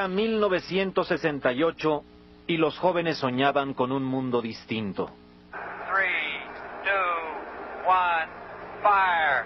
Era 1968 y los jóvenes soñaban con un mundo distinto. 3, 2, 1, fire.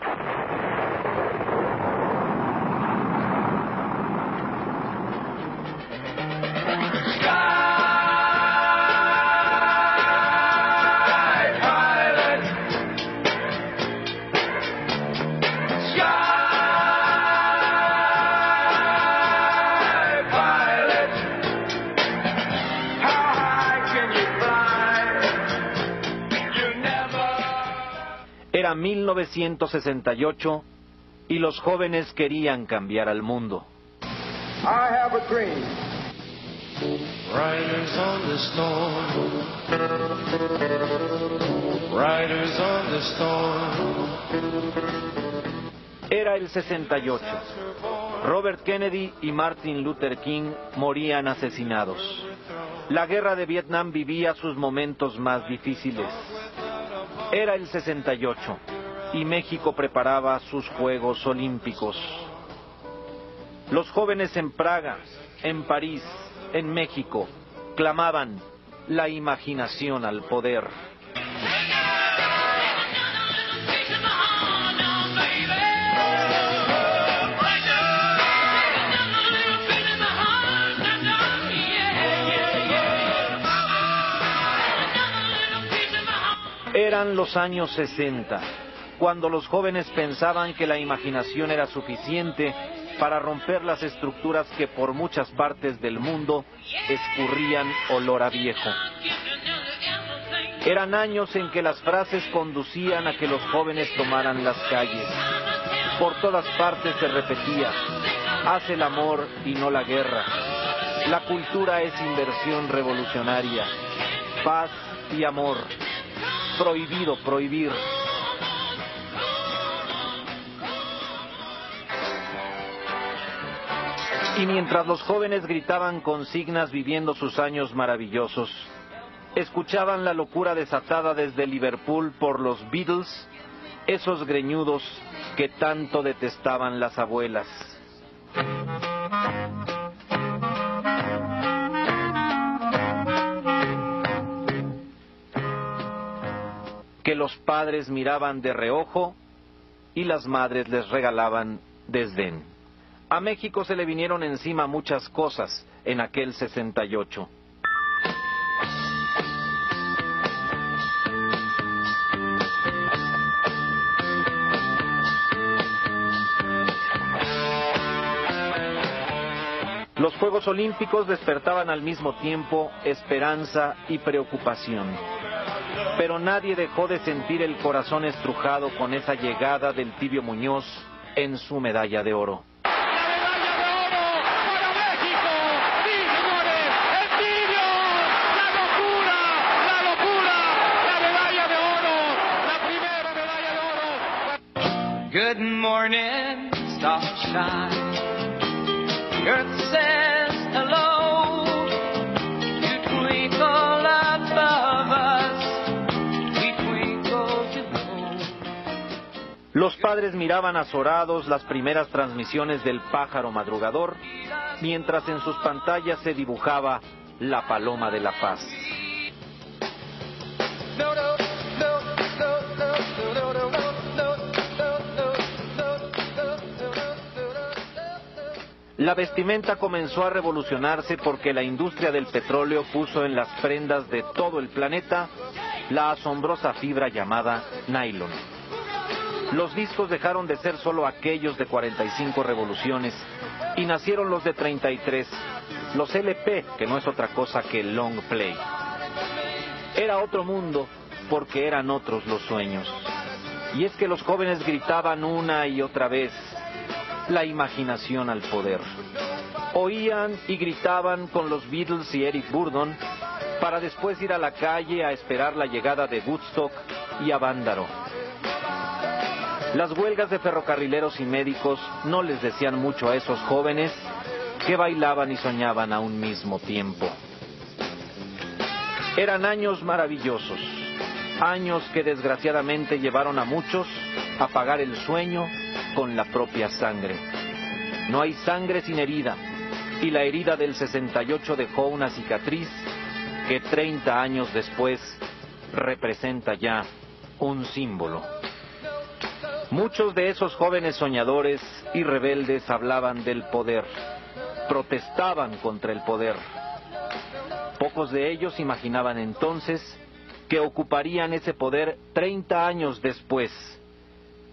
Era 1968 y los jóvenes querían cambiar al mundo. I have a dream. Riders on the storm. Riders on the storm. Era el 68. Robert Kennedy y Martin Luther King morían asesinados. La guerra de Vietnam vivía sus momentos más difíciles. Era el 68 y México preparaba sus Juegos Olímpicos. Los jóvenes en Praga, en París, en México, clamaban la imaginación al poder. Eran los años 60, cuando los jóvenes pensaban que la imaginación era suficiente para romper las estructuras que por muchas partes del mundo escurrían olor a viejo. Eran años en que las frases conducían a que los jóvenes tomaran las calles. Por todas partes se repetía: haz el amor y no la guerra. La cultura es inversión revolucionaria. Paz y amor. Prohibido prohibir. Y mientras los jóvenes gritaban consignas viviendo sus años maravillosos, escuchaban la locura desatada desde Liverpool por los Beatles, esos greñudos que tanto detestaban las abuelas. Que los padres miraban de reojo y las madres les regalaban desdén. A México se le vinieron encima muchas cosas en aquel 68. Los Juegos Olímpicos despertaban al mismo tiempo esperanza y preocupación. Pero nadie dejó de sentir el corazón estrujado con esa llegada del Tibio Muñoz en su medalla de oro. Good morning, starshine. Earth says hello. You twinkle above us. We twinkle below. Los padres miraban azorados las primeras transmisiones del pájaro madrugador, mientras en sus pantallas se dibujaba la paloma de la paz. La vestimenta comenzó a revolucionarse porque la industria del petróleo puso en las prendas de todo el planeta la asombrosa fibra llamada nylon. Los discos dejaron de ser solo aquellos de 45 revoluciones y nacieron los de 33, los LP, que no es otra cosa que long play. Era otro mundo porque eran otros los sueños. Y es que los jóvenes gritaban una y otra vez: la imaginación al poder. Oían y gritaban con los Beatles y Eric Burdon para después ir a la calle a esperar la llegada de Woodstock y Avándaro. Las huelgas de ferrocarrileros y médicos no les decían mucho a esos jóvenes que bailaban y soñaban a un mismo tiempo. Eran años maravillosos, años que desgraciadamente llevaron a muchos a pagar el sueño con la propia sangre. No hay sangre sin herida, y la herida del 68 dejó una cicatriz que 30 años después representa ya un símbolo. Muchos de esos jóvenes soñadores y rebeldes hablaban del poder, protestaban contra el poder. Pocos de ellos imaginaban entonces que ocuparían ese poder 30 años después,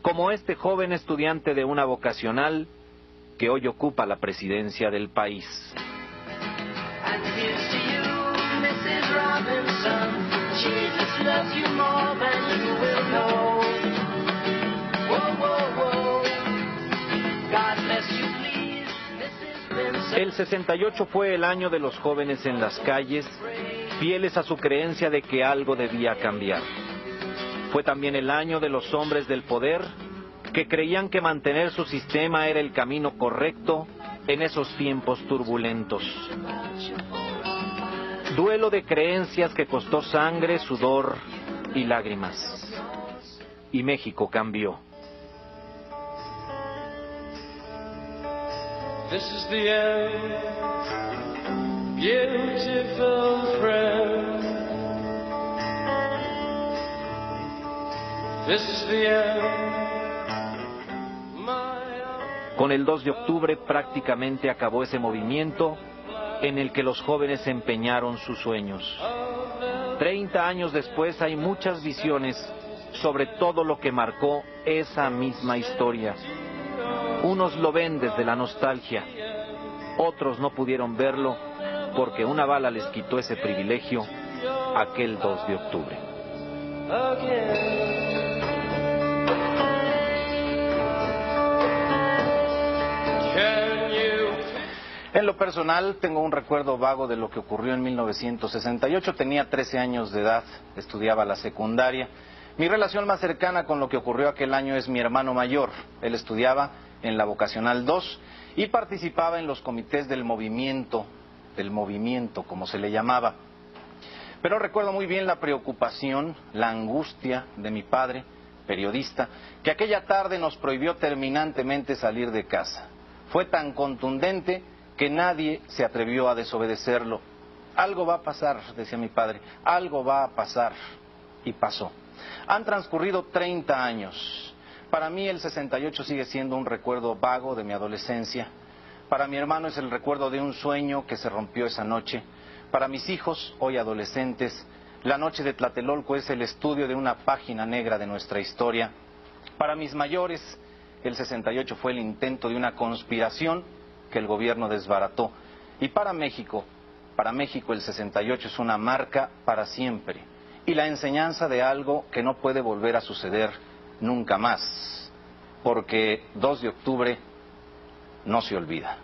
como este joven estudiante de una vocacional que hoy ocupa la presidencia del país. El 68 fue el año de los jóvenes en las calles, fieles a su creencia de que algo debía cambiar. Fue también el año de los hombres del poder, que creían que mantener su sistema era el camino correcto en esos tiempos turbulentos. Duelo de creencias que costó sangre, sudor y lágrimas. Y México cambió. This is the end, beautiful friend. This is the end, Con el 2 de octubre prácticamente acabó ese movimiento en el que los jóvenes empeñaron sus sueños. 30 años después hay muchas visiones sobre todo lo que marcó esa misma historia. Unos lo ven desde la nostalgia, otros no pudieron verlo porque una bala les quitó ese privilegio aquel 2 de octubre. En lo personal, tengo un recuerdo vago de lo que ocurrió en 1968. Tenía 13 años de edad, estudiaba la secundaria. Mi relación más cercana con lo que ocurrió aquel año es mi hermano mayor. Él estudiaba en la Vocacional 2 y participaba en los comités del movimiento como se le llamaba. Pero recuerdo muy bien la preocupación, la angustia de mi padre, periodista, que aquella tarde nos prohibió terminantemente salir de casa. Fue tan contundente que nadie se atrevió a desobedecerlo. Algo va a pasar, decía mi padre, algo va a pasar. Y pasó. Han transcurrido 30 años. Para mí el 68 sigue siendo un recuerdo vago de mi adolescencia. Para mi hermano es el recuerdo de un sueño que se rompió esa noche. Para mis hijos, hoy adolescentes, la noche de Tlatelolco es el estudio de una página negra de nuestra historia. Para mis mayores, el 68 fue el intento de una conspiración que el gobierno desbarató. Y para México el 68 es una marca para siempre y la enseñanza de algo que no puede volver a suceder nunca más, porque 2 de octubre no se olvida.